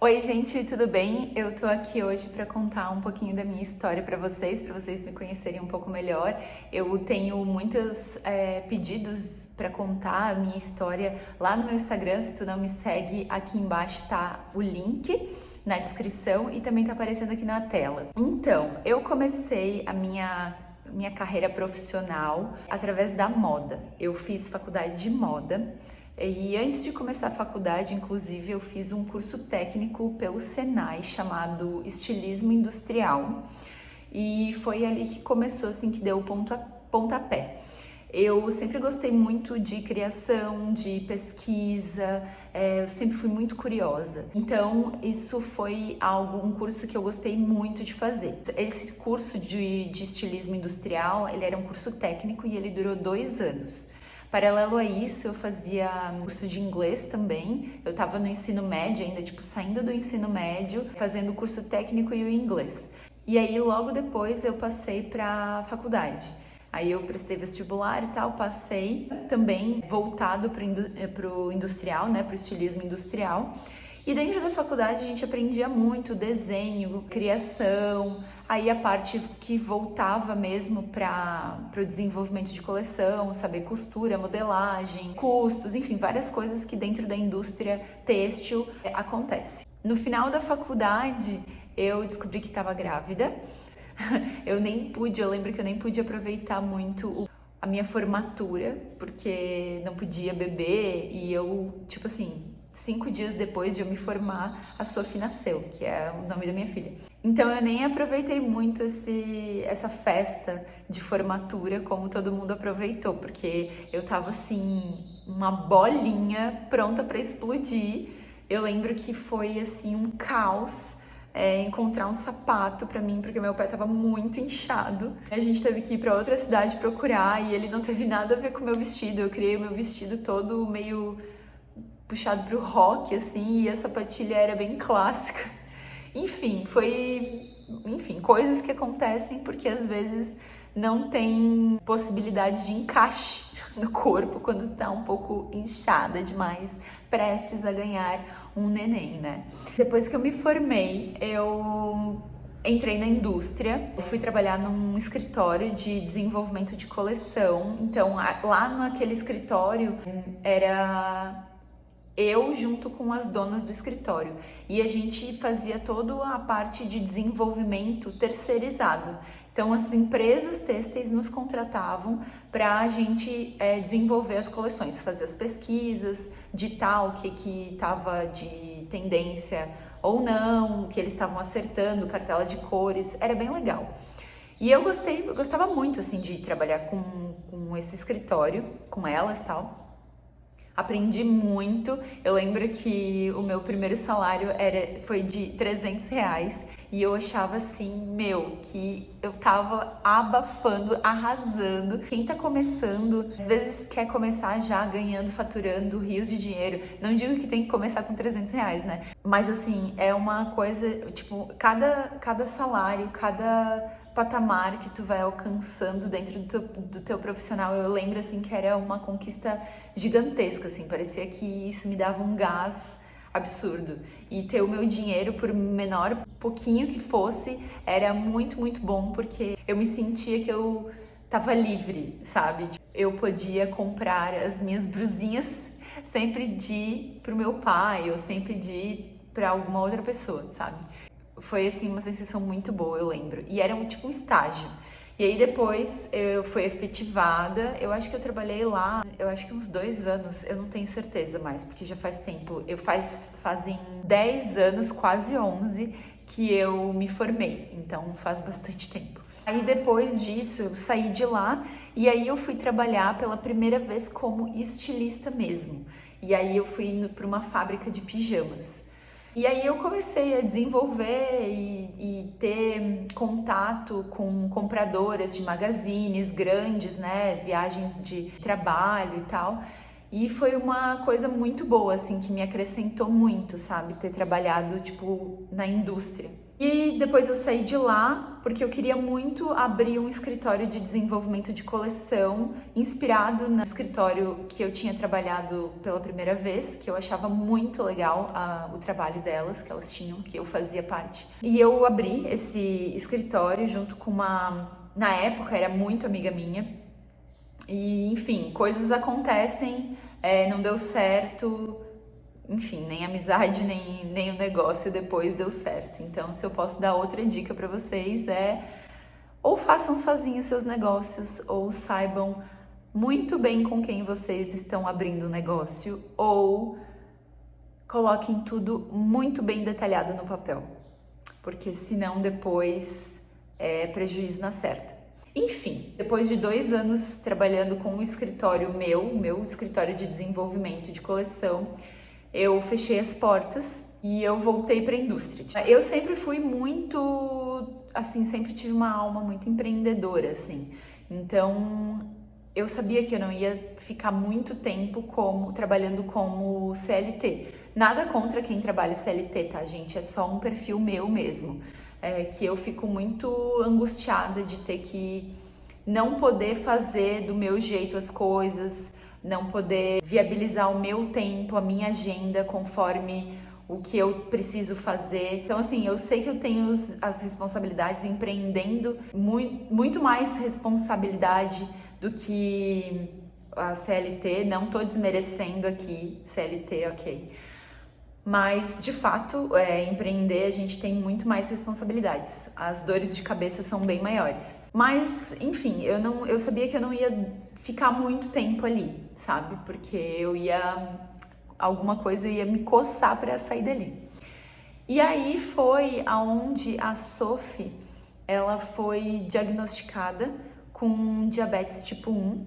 Oi, gente, tudo bem? Eu tô aqui hoje para contar um pouquinho da minha história para vocês me conhecerem um pouco melhor. Eu tenho muitos pedidos para contar a minha história lá no meu Instagram. Se tu não me segue, aqui embaixo tá o link na descrição e também tá aparecendo aqui na tela. Então, eu comecei a minha carreira profissional através da moda. Eu fiz faculdade de moda. E antes de começar a faculdade, inclusive, eu fiz um curso técnico pelo Senai chamado Estilismo Industrial. E foi ali que começou, assim, que deu o pontapé. Eu sempre gostei muito de criação, de pesquisa, eu sempre fui muito curiosa. Então, isso foi um curso que eu gostei muito de fazer. Esse curso de estilismo industrial, ele era um curso técnico e ele durou 2 anos. Paralelo a isso, eu fazia curso de inglês também. Eu estava no ensino médio ainda, saindo do ensino médio, fazendo o curso técnico e o inglês. E aí, logo depois, eu passei para faculdade. Aí eu prestei vestibular e tal, passei também voltado para o industrial, né, para o estilismo industrial. E dentro da faculdade a gente aprendia muito desenho, criação, aí a parte que voltava mesmo para o desenvolvimento de coleção, saber costura, modelagem, custos, enfim, várias coisas que dentro da indústria têxtil acontece. No final da faculdade eu descobri que estava grávida. Eu lembro que eu nem pude aproveitar muito a minha formatura, porque não podia beber e eu, 5 dias depois de eu me formar, a Sophie nasceu, que é o nome da minha filha. Então eu nem aproveitei muito essa festa de formatura como todo mundo aproveitou, porque eu tava assim, uma bolinha pronta para explodir. Eu lembro que foi assim um caos. Encontrar um sapato pra mim, porque meu pé tava muito inchado. A gente teve que ir pra outra cidade procurar e ele não teve nada a ver com o meu vestido. Eu criei o meu vestido todo meio puxado pro rock, assim, e a sapatilha era bem clássica. Enfim, coisas que acontecem porque às vezes não tem possibilidade de encaixe no corpo quando tá um pouco inchada demais, prestes a ganhar um neném, né? Depois que eu me formei, eu entrei na indústria, eu fui trabalhar num escritório de desenvolvimento de coleção. Então, lá naquele escritório era eu junto com as donas do escritório, e a gente fazia toda a parte de desenvolvimento terceirizado. Então as empresas têxteis nos contratavam para a gente desenvolver as coleções, fazer as pesquisas, ditar o que estava de tendência ou não, o que eles estavam acertando, cartela de cores, era bem legal. E eu gostava muito assim de trabalhar com esse escritório, com elas e tal. Aprendi muito. Eu lembro que o meu primeiro salário foi de R$ 300 e eu achava assim, que eu tava abafando, arrasando. Quem tá começando, às vezes quer começar já ganhando, faturando rios de dinheiro. Não digo que tem que começar com R$ 300, né? Mas assim, é uma coisa, cada salário, cada patamar que tu vai alcançando dentro do teu profissional, eu lembro assim que era uma conquista gigantesca, assim, parecia que isso me dava um gás absurdo. E ter o meu dinheiro, por menor pouquinho que fosse, era muito, muito bom, porque eu me sentia que eu tava livre, sabe? Eu podia comprar as minhas brusinhas sempre de ir pro meu pai, ou sempre de ir pra alguma outra pessoa, sabe? Foi assim uma sensação muito boa, eu lembro. E era um estágio. E aí depois eu fui efetivada. Eu acho que eu trabalhei lá, eu acho que uns 2 anos, eu não tenho certeza mais, porque já faz tempo. Fazem 10 anos, quase 11, que eu me formei. Então faz bastante tempo. Aí depois disso eu saí de lá e aí eu fui trabalhar pela primeira vez como estilista mesmo. E aí eu fui indo para uma fábrica de pijamas. E aí eu comecei a desenvolver e ter contato com compradoras de magazines grandes, né, viagens de trabalho e tal. E foi uma coisa muito boa, assim, que me acrescentou muito, sabe? Ter trabalhado, tipo, na indústria. E depois eu saí de lá porque eu queria muito abrir um escritório de desenvolvimento de coleção inspirado no escritório que eu tinha trabalhado pela primeira vez, que eu achava muito legal o trabalho delas, que elas tinham, que eu fazia parte. E eu abri esse escritório junto com na época era muito amiga minha. E, enfim, coisas acontecem, não deu certo. Enfim, nem a amizade, nem o negócio depois deu certo. Então, se eu posso dar outra dica para vocês ou façam sozinhos seus negócios, ou saibam muito bem com quem vocês estão abrindo o negócio, ou coloquem tudo muito bem detalhado no papel, porque senão depois prejuízo na certa. Enfim, depois de 2 anos trabalhando com um escritório meu escritório de desenvolvimento de coleção, eu fechei as portas e eu voltei para a indústria. Eu sempre fui muito, assim, sempre tive uma alma muito empreendedora, assim. Então, eu sabia que eu não ia ficar muito tempo trabalhando como CLT. Nada contra quem trabalha CLT, tá, gente? É só um perfil meu mesmo. Que eu fico muito angustiada de ter que não poder fazer do meu jeito as coisas, não poder viabilizar o meu tempo, a minha agenda conforme o que eu preciso fazer. Então, assim, eu sei que eu tenho as responsabilidades empreendendo, muito mais responsabilidade do que a CLT. Não tô desmerecendo aqui CLT, ok. Mas, de fato, empreender, a gente tem muito mais responsabilidades. As dores de cabeça são bem maiores. Mas, enfim, eu sabia que eu não ia ficar muito tempo ali, sabe? Porque alguma coisa ia me coçar para sair dali. E aí foi aonde a Sophie, ela foi diagnosticada com diabetes tipo 1,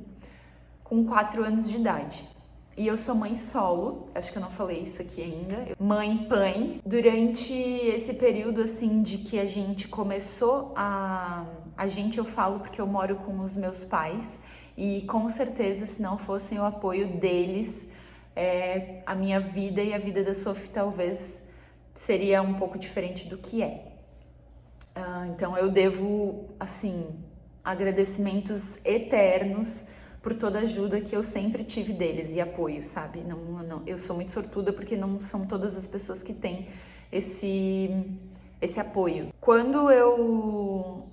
com 4 anos de idade. E eu sou mãe solo, acho que eu não falei isso aqui ainda. Mãe pai. Durante esse período, assim, de que a gente começou a gente, eu falo porque eu moro com os meus pais. E com certeza, se não fossem o apoio deles, a minha vida e a vida da Sophie talvez seria um pouco diferente do que é. Então eu devo, assim, agradecimentos eternos por toda a ajuda que eu sempre tive deles e apoio, sabe? Não, eu sou muito sortuda porque não são todas as pessoas que têm esse apoio. Quando eu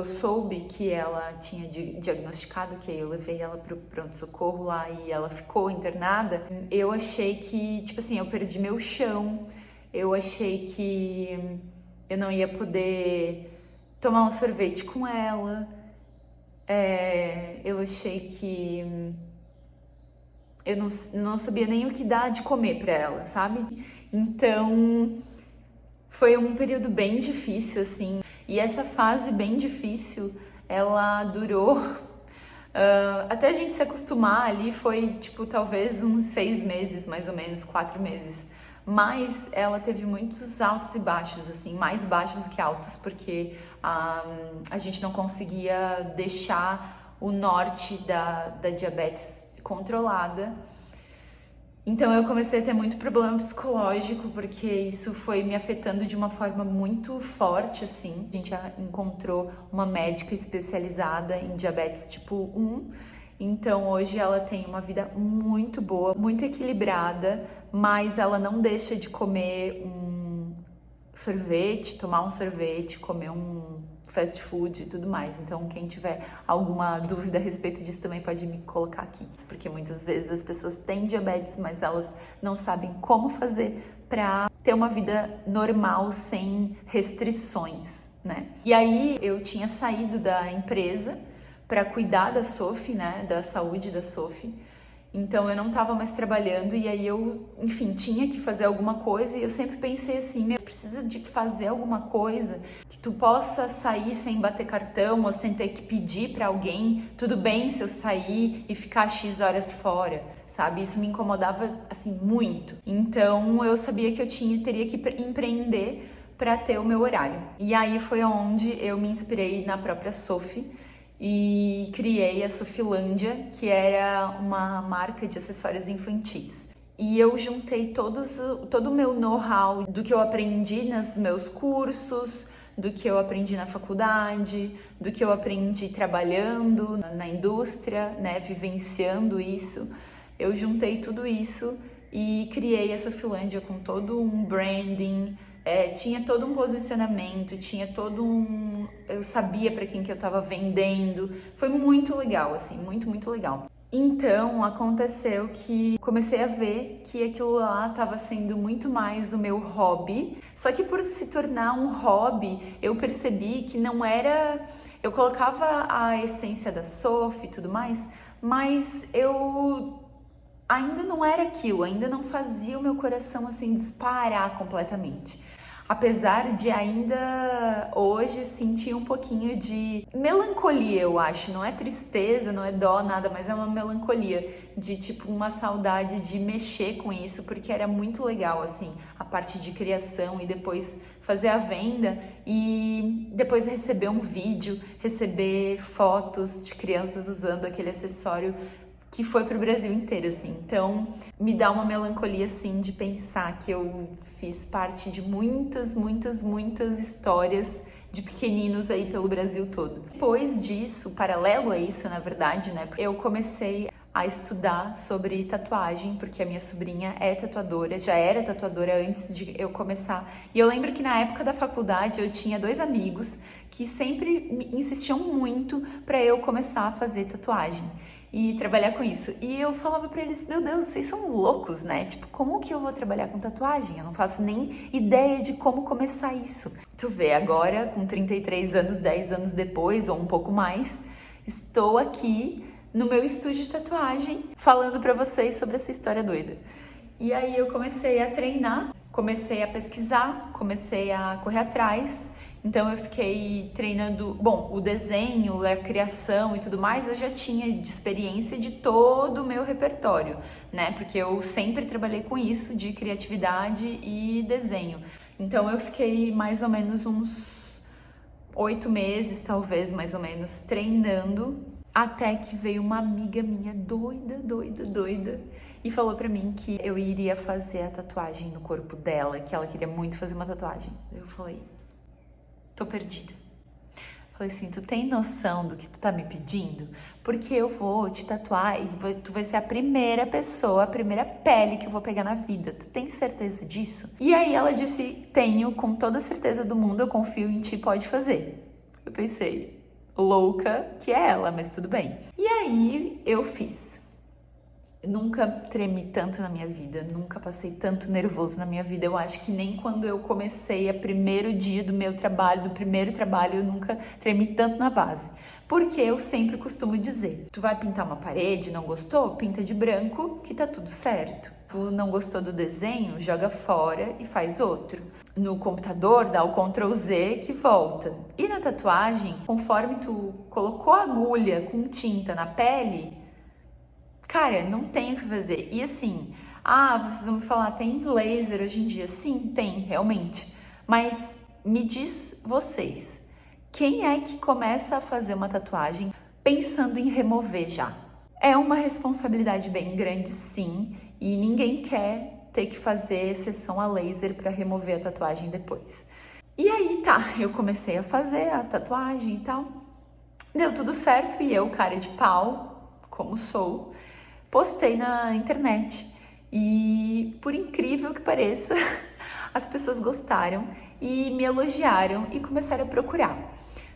soube que ela tinha diagnosticado, que eu levei ela pro pronto-socorro lá e ela ficou internada, eu achei que, tipo assim, eu perdi meu chão, eu achei que eu não ia poder tomar um sorvete com ela, eu achei que eu não sabia nem o que dar de comer pra ela, sabe? Então, foi um período bem difícil, assim. E essa fase bem difícil, ela durou... até a gente se acostumar ali, foi, tipo, talvez uns 6 meses, mais ou menos, 4 meses. Mas ela teve muitos altos e baixos, assim, mais baixos do que altos, porque a gente não conseguia deixar o norte da diabetes controlada. Então eu comecei a ter muito problema psicológico, porque isso foi me afetando de uma forma muito forte, assim. A gente encontrou uma médica especializada em diabetes tipo 1, então hoje ela tem uma vida muito boa, muito equilibrada, mas ela não deixa de comer um sorvete, tomar um sorvete, comer um fast food e tudo mais. Então, quem tiver alguma dúvida a respeito disso também pode me colocar aqui, porque muitas vezes as pessoas têm diabetes, mas elas não sabem como fazer para ter uma vida normal sem restrições, né? E aí eu tinha saído da empresa para cuidar da Sophie, né, da saúde da Sophie. Então eu não estava mais trabalhando e aí eu, enfim, tinha que fazer alguma coisa e eu sempre pensei assim, precisa de fazer alguma coisa que tu possa sair sem bater cartão ou sem ter que pedir para alguém, tudo bem se eu sair e ficar X horas fora, sabe? Isso me incomodava, assim, muito. Então eu sabia que eu teria que empreender para ter o meu horário. E aí foi onde eu me inspirei na própria Sophie e criei a Sofilândia, que era uma marca de acessórios infantis. E eu juntei todo o meu know-how do que eu aprendi nos meus cursos, do que eu aprendi na faculdade, do que eu aprendi trabalhando na indústria, né, vivenciando isso. Eu juntei tudo isso e criei a Sofilândia com todo um branding, tinha todo um posicionamento, tinha todo um... Eu sabia para quem que eu estava vendendo. Foi muito legal, assim, muito legal. Então, aconteceu que comecei a ver que aquilo lá estava sendo muito mais o meu hobby. Só que por se tornar um hobby, eu percebi que não era... Eu colocava a essência da Sof e tudo mais, mas eu ainda não era aquilo, ainda não fazia o meu coração assim disparar completamente. Apesar de ainda hoje sentir um pouquinho de melancolia, eu acho. Não é tristeza, não é dó, nada, mas é uma melancolia de tipo uma saudade de mexer com isso, porque era muito legal, assim, a parte de criação e depois fazer a venda e depois receber um vídeo, receber fotos de crianças usando aquele acessório que foi pro Brasil inteiro, assim. Então, me dá uma melancolia, assim, de pensar que eu fiz parte de muitas histórias de pequeninos aí pelo Brasil todo. Depois disso, paralelo a isso, na verdade, né, eu comecei a estudar sobre tatuagem, porque a minha sobrinha é tatuadora, já era tatuadora antes de eu começar. E eu lembro que na época da faculdade eu tinha 2 amigos que sempre me insistiam muito para eu começar a fazer tatuagem e trabalhar com isso. E eu falava pra eles, meu Deus, vocês são loucos, né? Tipo, como que eu vou trabalhar com tatuagem? Eu não faço nem ideia de como começar isso. Tu vê, agora, com 33 anos, 10 anos depois, ou um pouco mais, estou aqui no meu estúdio de tatuagem, falando pra vocês sobre essa história doida. E aí eu comecei a treinar, comecei a pesquisar, comecei a correr atrás. Então eu fiquei treinando, bom, o desenho, a criação e tudo mais, eu já tinha de experiência de todo o meu repertório, né? Porque eu sempre trabalhei com isso, de criatividade e desenho. Então eu fiquei mais ou menos uns 8 meses, talvez, mais ou menos, treinando, até que veio uma amiga minha doida, e falou pra mim que eu iria fazer a tatuagem no corpo dela, que ela queria muito fazer uma tatuagem. Eu falei, tô perdida. Falei assim, tu tem noção do que tu tá me pedindo? Porque eu vou te tatuar e tu vai ser a primeira pessoa, a primeira pele que eu vou pegar na vida. Tu tem certeza disso? E aí ela disse, tenho, com toda a certeza do mundo, eu confio em ti, pode fazer. Eu pensei, louca que é ela, mas tudo bem. E aí eu fiz. Nunca tremi tanto na minha vida, nunca passei tanto nervoso na minha vida. Eu acho que nem quando eu comecei o primeiro dia do meu trabalho, do primeiro trabalho, eu nunca tremi tanto na base. Porque eu sempre costumo dizer, tu vai pintar uma parede, não gostou? Pinta de branco que tá tudo certo. Tu não gostou do desenho? Joga fora e faz outro. No computador, dá o Ctrl Z que volta. E na tatuagem, conforme tu colocou a agulha com tinta na pele, cara, não tem o que fazer. E assim, vocês vão me falar, tem laser hoje em dia? Sim, tem, realmente. Mas me diz vocês, quem é que começa a fazer uma tatuagem pensando em remover já? É uma responsabilidade bem grande, sim, e ninguém quer ter que fazer sessão a laser para remover a tatuagem depois. E aí tá, eu comecei a fazer a tatuagem e tal. Deu tudo certo e eu, cara de pau, como sou, postei na internet e, por incrível que pareça, as pessoas gostaram e me elogiaram e começaram a procurar.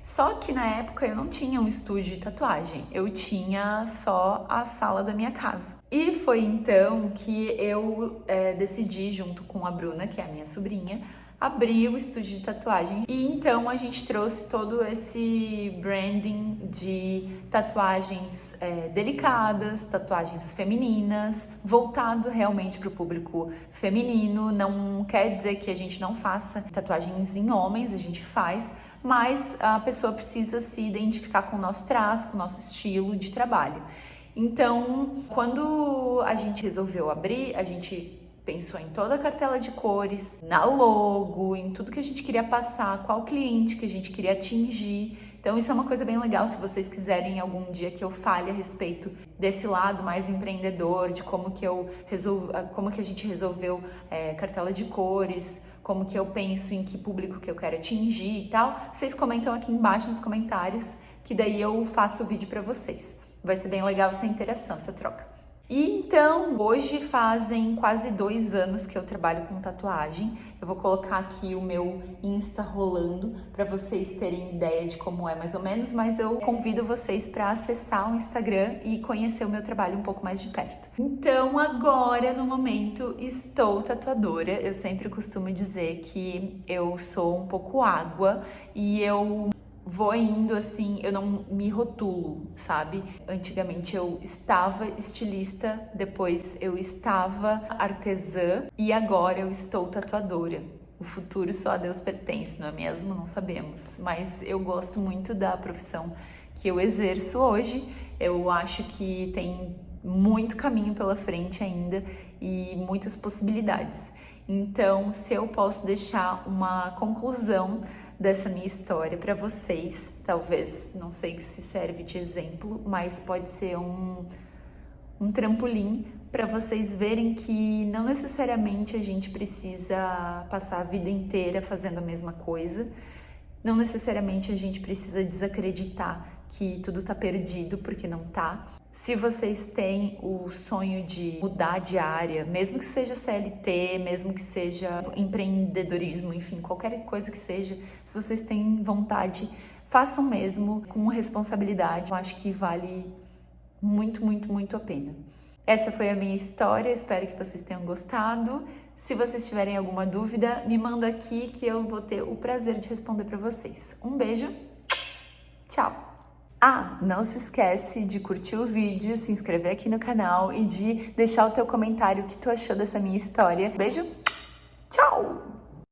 Só que na época eu não tinha um estúdio de tatuagem, eu tinha só a sala da minha casa. E foi então que eu decidi, junto com a Bruna, que é a minha sobrinha, abrir o estúdio de tatuagem. E então a gente trouxe todo esse branding de tatuagens delicadas, tatuagens femininas, voltado realmente para o público feminino. Não quer dizer que a gente não faça tatuagens em homens, a gente faz, mas a pessoa precisa se identificar com o nosso traço, com o nosso estilo de trabalho. Então, quando a gente resolveu abrir, a gente pensou em toda a cartela de cores, na logo, em tudo que a gente queria passar, qual cliente que a gente queria atingir. Então isso é uma coisa bem legal, se vocês quiserem algum dia que eu fale a respeito desse lado mais empreendedor, de como que a gente resolveu cartela de cores, como que eu penso em que público que eu quero atingir e tal, vocês comentam aqui embaixo nos comentários, que daí eu faço o vídeo para vocês. Vai ser bem legal essa interação, essa troca. E então, hoje fazem quase 2 anos que eu trabalho com tatuagem. Eu vou colocar aqui o meu Insta rolando para vocês terem ideia de como é mais ou menos, mas eu convido vocês para acessar o Instagram e conhecer o meu trabalho um pouco mais de perto. Então, agora, no momento, estou tatuadora. Eu sempre costumo dizer que eu sou um pouco água e eu vou indo assim, eu não me rotulo, sabe? Antigamente eu estava estilista, depois eu estava artesã e agora eu estou tatuadora. O futuro só a Deus pertence, não é mesmo? Não sabemos. Mas eu gosto muito da profissão que eu exerço hoje. Eu acho que tem muito caminho pela frente ainda e muitas possibilidades. Então, se eu posso deixar uma conclusão dessa minha história para vocês, talvez, não sei se serve de exemplo, mas pode ser um trampolim para vocês verem que não necessariamente a gente precisa passar a vida inteira fazendo a mesma coisa, não necessariamente a gente precisa desacreditar que tudo tá perdido, porque não tá. Se vocês têm o sonho de mudar de área, mesmo que seja CLT, mesmo que seja empreendedorismo, enfim, qualquer coisa que seja, se vocês têm vontade, façam mesmo com responsabilidade. Eu acho que vale muito, muito, muito a pena. Essa foi a minha história, espero que vocês tenham gostado. Se vocês tiverem alguma dúvida, me manda aqui que eu vou ter o prazer de responder para vocês. Um beijo, tchau! Ah, não se esquece de curtir o vídeo, se inscrever aqui no canal e de deixar o teu comentário o que tu achou dessa minha história. Beijo, tchau!